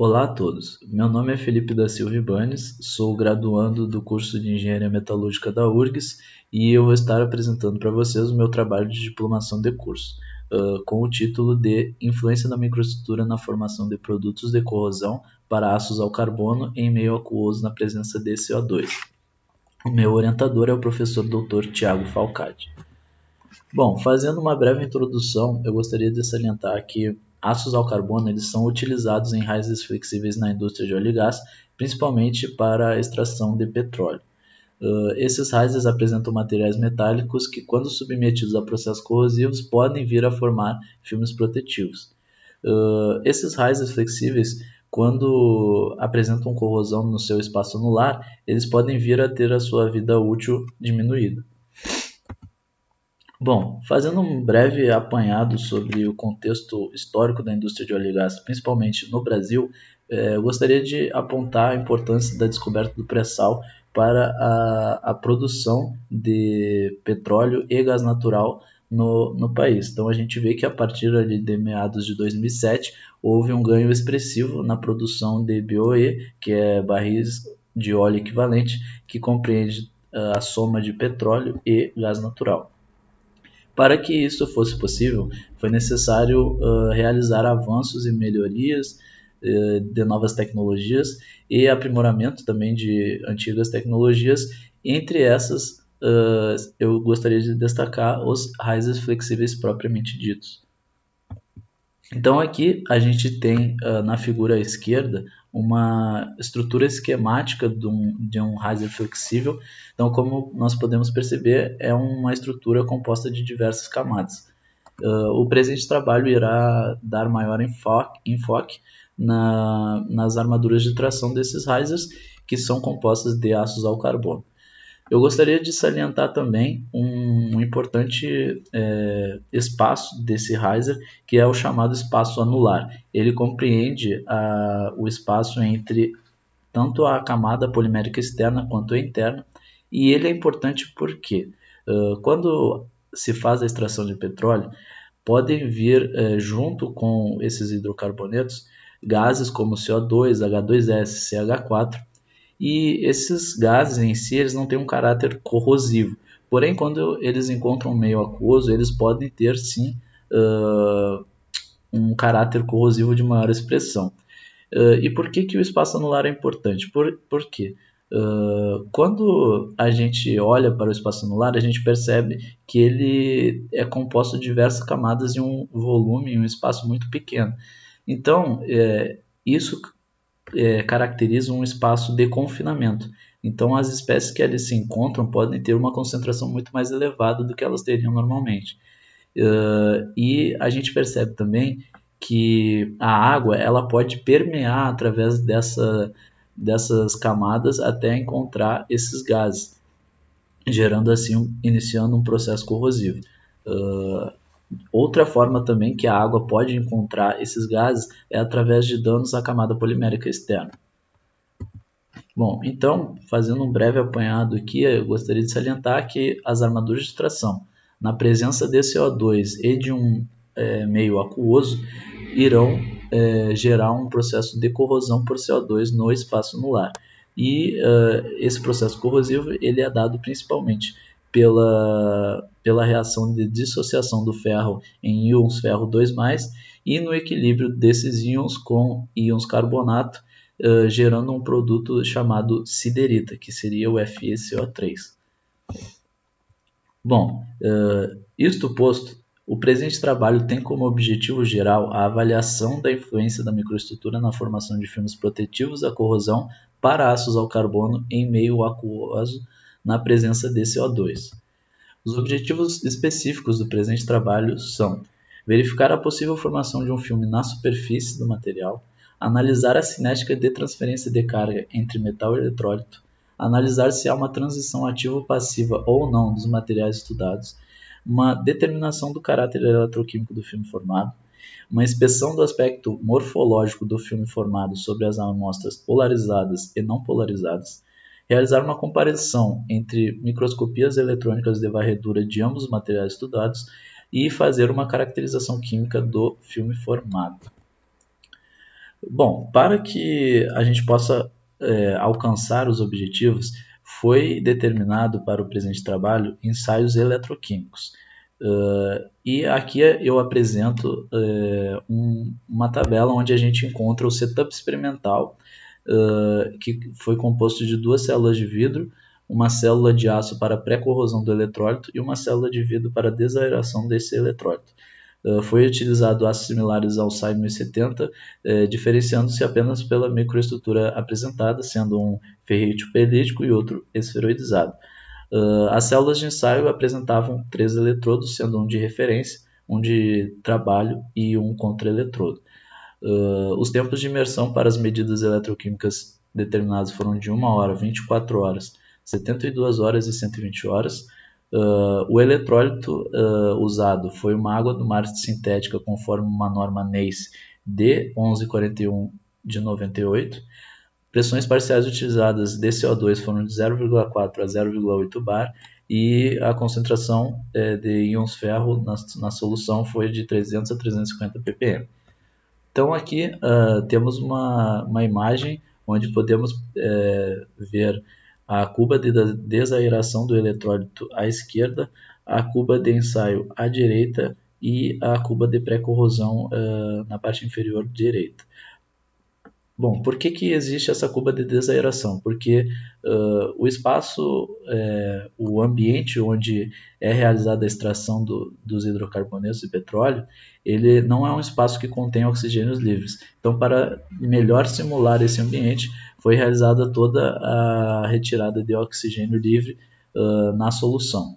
Olá a todos, meu nome é Felipe da Silva Ibanes, sou graduando do curso de Engenharia Metalúrgica da URGS e eu vou estar apresentando para vocês o meu trabalho de diplomação de curso, com o título de Influência da microestrutura na formação de produtos de corrosão para aços ao carbono em meio aquoso na presença de CO2. O meu orientador é o professor Dr. Tiago Falcati. Bom, fazendo uma breve introdução, eu gostaria de salientar que aços ao carbono eles são utilizados em raízes flexíveis na indústria de óleo e gás, principalmente para a extração de petróleo. Esses raízes apresentam materiais metálicos que, quando submetidos a processos corrosivos, podem vir a formar filmes protetivos. Esses raízes flexíveis, quando apresentam corrosão no seu espaço anular, eles podem vir a ter a sua vida útil diminuída. Bom, fazendo um breve apanhado sobre o contexto histórico da indústria de óleo e gás, principalmente no Brasil, eu gostaria de apontar a importância da descoberta do pré-sal para a produção de petróleo e gás natural no país. Então a gente vê que a partir ali de meados de 2007 houve um ganho expressivo na produção de BOE, que é barris de óleo equivalente, que compreende a soma de petróleo e gás natural. Para que isso fosse possível, foi necessário realizar avanços e melhorias de novas tecnologias e aprimoramento também de antigas tecnologias. Entre essas, eu gostaria de destacar os raízes flexíveis propriamente ditos. Então aqui a gente tem na figura à esquerda uma estrutura esquemática de um riser flexível. Então, como nós podemos perceber, é uma estrutura composta de diversas camadas. O presente trabalho irá dar maior enfoque nas armaduras de tração desses risers, que são compostas de aços ao carbono. Eu gostaria de salientar também um importante espaço desse riser, que é o chamado espaço anular. Ele compreende o espaço entre tanto a camada polimérica externa quanto a interna, e ele é importante porque quando se faz a extração de petróleo, podem vir junto com esses hidrocarbonetos gases como CO2, H2S, CH4, e esses gases em si eles não têm um caráter corrosivo. Porém, quando eles encontram um meio aquoso, eles podem ter sim um caráter corrosivo de maior expressão. E por que o espaço anular é importante? Porque quando a gente olha para o espaço anular, a gente percebe que ele é composto de diversas camadas em um volume, em um espaço muito pequeno. Então, isso caracteriza um espaço de confinamento. Então, as espécies que ali se encontram podem ter uma concentração muito mais elevada do que elas teriam normalmente. E a gente percebe também que a água ela pode permear através dessas camadas até encontrar esses gases, gerando assim, iniciando um processo corrosivo. Outra forma também que a água pode encontrar esses gases é através de danos à camada polimérica externa. Bom, então, fazendo um breve apanhado aqui, eu gostaria de salientar que as armaduras de tração, na presença de CO2 e de um meio aquoso, irão gerar um processo de corrosão por CO2 no espaço anular. E esse processo corrosivo ele é dado principalmente pela reação de dissociação do ferro em íons ferro 2+, e no equilíbrio desses íons com íons carbonato, gerando um produto chamado siderita, que seria o FeCO3. Bom, isto posto, o presente trabalho tem como objetivo geral a avaliação da influência da microestrutura na formação de filmes protetivos à corrosão para aços ao carbono em meio aquoso na presença de CO2. Os objetivos específicos do presente trabalho são verificar a possível formação de um filme na superfície do material, analisar a cinética de transferência de carga entre metal e eletrólito, analisar se há uma transição ativa-passiva ou não dos materiais estudados, uma determinação do caráter eletroquímico do filme formado, uma inspeção do aspecto morfológico do filme formado sobre as amostras polarizadas e não polarizadas, realizar uma comparação entre microscopias eletrônicas de varredura de ambos os materiais estudados e fazer uma caracterização química do filme formado. Bom, para que a gente possa alcançar os objetivos, foi determinado para o presente trabalho ensaios eletroquímicos. E aqui eu apresento uma tabela onde a gente encontra o setup experimental, que foi composto de 2 células de vidro, uma célula de aço para pré-corrosão do eletrólito e uma célula de vidro para desaeração desse eletrólito. Foi utilizado aços similares ao SAI 1070, diferenciando-se apenas pela microestrutura apresentada, sendo um ferrítio pelítico e outro esferoidizado. As células de ensaio apresentavam 3 eletrodos, sendo um de referência, um de trabalho e um contra-eletrodo. Os tempos de imersão para as medidas eletroquímicas determinadas foram de 1 hora, 24 horas, 72 horas e 120 horas. O eletrólito usado foi uma água do mar sintética conforme uma norma NACE D1141 de 98. Pressões parciais utilizadas de CO2 foram de 0,4 a 0,8 bar e a concentração de íons ferro na solução foi de 300 a 350 ppm. Então aqui temos uma imagem onde podemos ver a cuba de desaeração do eletrólito à esquerda, a cuba de ensaio à direita e a cuba de pré-corrosão na parte inferior direita. Bom, por que existe essa cuba de desaeração? Porque o espaço, o ambiente onde é realizada a extração dos hidrocarbonetos de petróleo, ele não é um espaço que contém oxigênios livres. Então, para melhor simular esse ambiente, foi realizada toda a retirada de oxigênio livre na solução.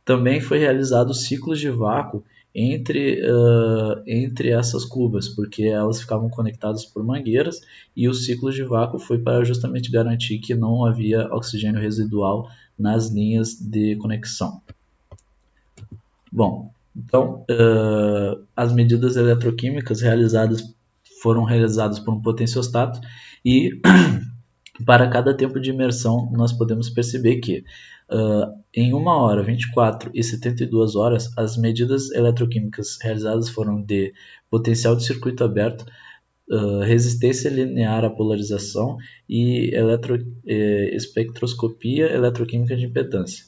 Também foi realizado ciclos de vácuo entre essas cubas, porque elas ficavam conectadas por mangueiras, e o ciclo de vácuo foi para justamente garantir que não havia oxigênio residual nas linhas de conexão. Bom, então as medidas eletroquímicas foram realizadas por um potenciostato e para cada tempo de imersão nós podemos perceber que em 1 hora, 24 e 72 horas, as medidas eletroquímicas realizadas foram de potencial de circuito aberto, resistência linear à polarização e espectroscopia eletroquímica de impedância.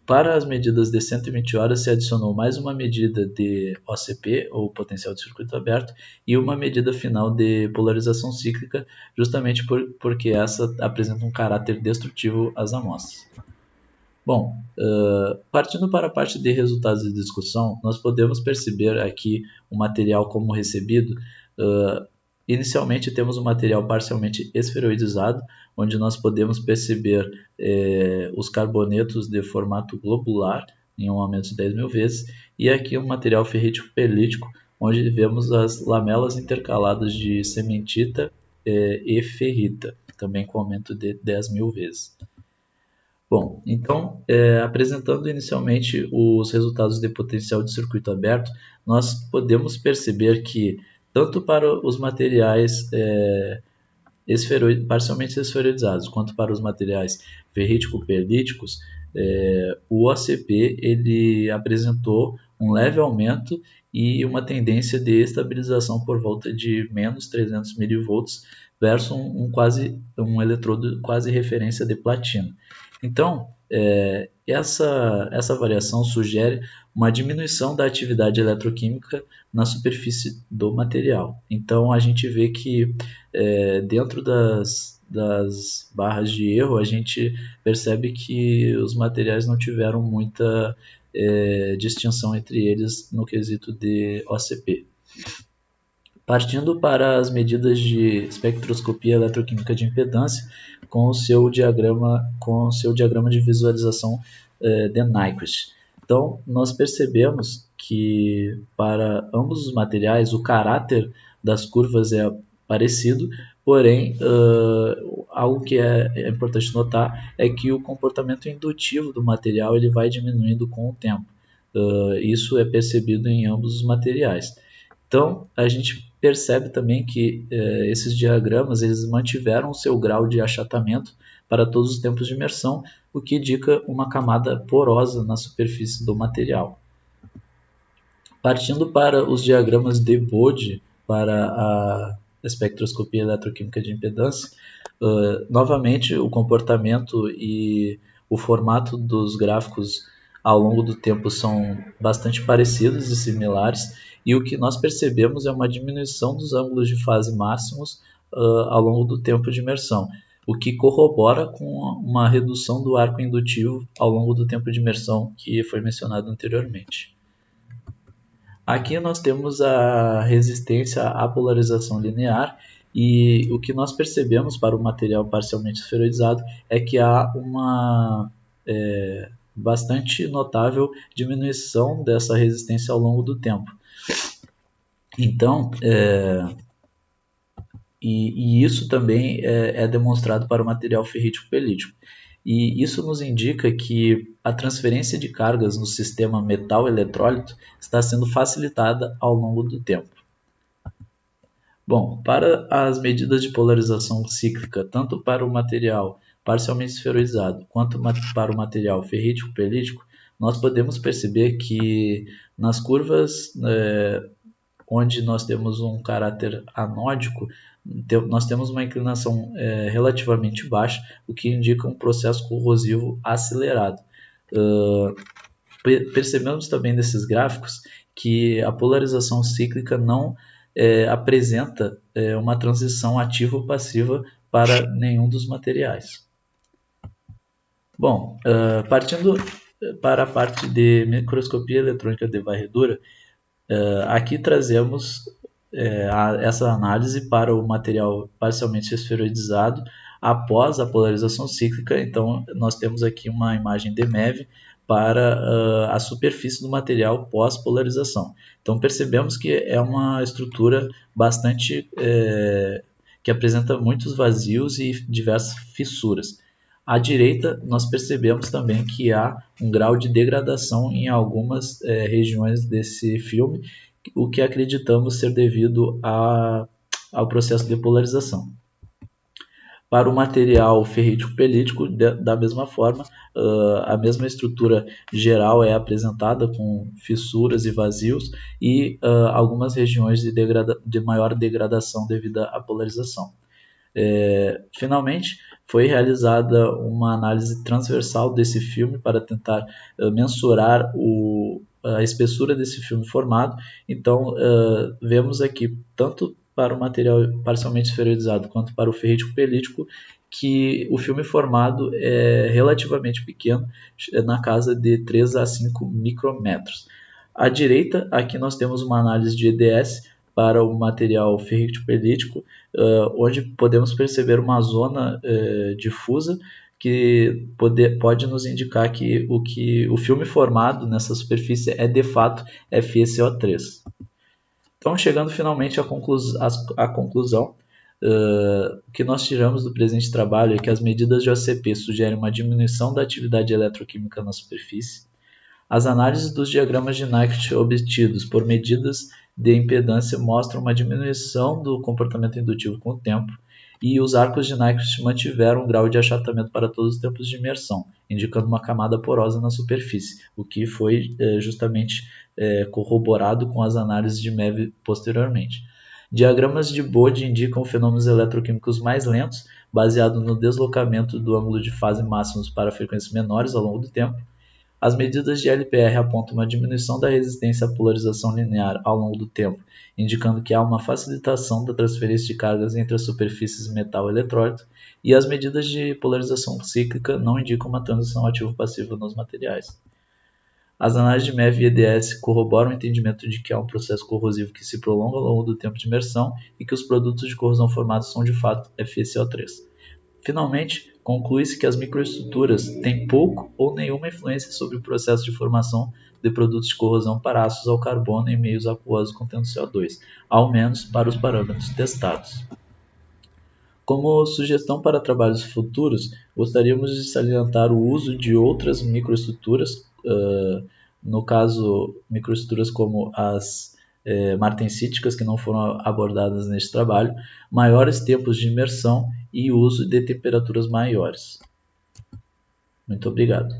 Para as medidas de 120 horas se adicionou mais uma medida de OCP, ou potencial de circuito aberto, e uma medida final de polarização cíclica, justamente porque essa apresenta um caráter destrutivo às amostras. Bom, partindo para a parte de resultados de discussão, nós podemos perceber aqui o material como recebido. Inicialmente temos um material parcialmente esferoidizado, onde nós podemos perceber os carbonetos de formato globular, em um aumento de 10.000 vezes, e aqui um material ferrítico pelítico, onde vemos as lamelas intercaladas de cementita e ferrita, também com aumento de 10.000 vezes. Bom, então, apresentando inicialmente os resultados de potencial de circuito aberto, nós podemos perceber que tanto para os materiais parcialmente esferoidizados, quanto para os materiais ferrítico-pelíticos, o OCP ele apresentou um leve aumento e uma tendência de estabilização por volta de menos 300 mV versus um eletrodo quase referência de platina. Então, essa variação sugere uma diminuição da atividade eletroquímica na superfície do material. Então, a gente vê que dentro das barras de erro, a gente percebe que os materiais não tiveram muita distinção entre eles no quesito de OCP. Partindo para as medidas de espectroscopia eletroquímica de impedância com o seu diagrama de visualização de Nyquist. Então, nós percebemos que para ambos os materiais o caráter das curvas é parecido, porém, algo que é importante notar é que o comportamento indutivo do material ele vai diminuindo com o tempo. Isso é percebido em ambos os materiais. Então, a gente percebe também que esses diagramas eles mantiveram o seu grau de achatamento para todos os tempos de imersão, o que indica uma camada porosa na superfície do material. Partindo para os diagramas de Bode, para a espectroscopia eletroquímica de impedância, novamente o comportamento e o formato dos gráficos ao longo do tempo são bastante parecidos e similares, e o que nós percebemos é uma diminuição dos ângulos de fase máximos ao longo do tempo de imersão, o que corrobora com uma redução do arco indutivo ao longo do tempo de imersão que foi mencionado anteriormente. Aqui nós temos a resistência à polarização linear, e o que nós percebemos para o material parcialmente esferoidizado é que há uma bastante notável diminuição dessa resistência ao longo do tempo. Então, e isso também é demonstrado para o material ferrítico-pelítico. E isso nos indica que a transferência de cargas no sistema metal-eletrólito está sendo facilitada ao longo do tempo. Bom, para as medidas de polarização cíclica, tanto para o material parcialmente esferoidizado quanto para o material ferrítico-pelítico, nós podemos perceber que nas curvas onde nós temos um caráter anódico, nós temos uma inclinação relativamente baixa, o que indica um processo corrosivo acelerado. Percebemos também nesses gráficos que a polarização cíclica não apresenta uma transição ativa ou passiva para nenhum dos materiais. Bom, partindo para a parte de microscopia eletrônica de varredura, aqui trazemos essa análise para o material parcialmente esferoidizado após a polarização cíclica. Então, nós temos aqui uma imagem de MEV para a superfície do material pós-polarização. Então, percebemos que é uma estrutura bastante que apresenta muitos vazios e diversas fissuras. À direita, nós percebemos também que há um grau de degradação em algumas regiões desse filme, o que acreditamos ser devido ao processo de polarização. Para o material ferrítico-pelítico, da mesma forma, a mesma estrutura geral é apresentada com fissuras e vazios e algumas regiões de maior degradação devido à polarização. Finalmente, foi realizada uma análise transversal desse filme para tentar mensurar a espessura desse filme formado. Então, vemos aqui, tanto para o material parcialmente esferoidizado quanto para o ferrítico-pelítico, que o filme formado é relativamente pequeno, na casa de 3 a 5 micrômetros. À direita, aqui nós temos uma análise de EDS para o material ferrítico-pelítico, onde podemos perceber uma zona difusa que pode nos indicar que o filme formado nessa superfície é de fato FeCO3. Então, chegando finalmente à conclusão, o que nós tiramos do presente trabalho é que as medidas de OCP sugerem uma diminuição da atividade eletroquímica na superfície. As análises dos diagramas de Nyquist obtidos por medidas de impedância mostram uma diminuição do comportamento indutivo com o tempo, e os arcos de Nyquist mantiveram um grau de achatamento para todos os tempos de imersão, indicando uma camada porosa na superfície, o que foi justamente corroborado com as análises de MEV posteriormente. Diagramas de Bode indicam fenômenos eletroquímicos mais lentos, baseado no deslocamento do ângulo de fase máximos para frequências menores ao longo do tempo. As medidas de LPR apontam uma diminuição da resistência à polarização linear ao longo do tempo, indicando que há uma facilitação da transferência de cargas entre as superfícies metal e eletrólito, e as medidas de polarização cíclica não indicam uma transição ativo-passiva nos materiais. As análises de MEV e EDS corroboram o entendimento de que há um processo corrosivo que se prolonga ao longo do tempo de imersão e que os produtos de corrosão formados são de fato FeCO3. Finalmente, conclui-se que as microestruturas têm pouco ou nenhuma influência sobre o processo de formação de produtos de corrosão para ácidos ao carbono em meios aquosos contendo CO2, ao menos para os parâmetros testados. Como sugestão para trabalhos futuros, gostaríamos de salientar o uso de outras microestruturas, no caso, microestruturas como as martensíticas, que não foram abordadas neste trabalho, maiores tempos de imersão e uso de temperaturas maiores. Muito obrigado.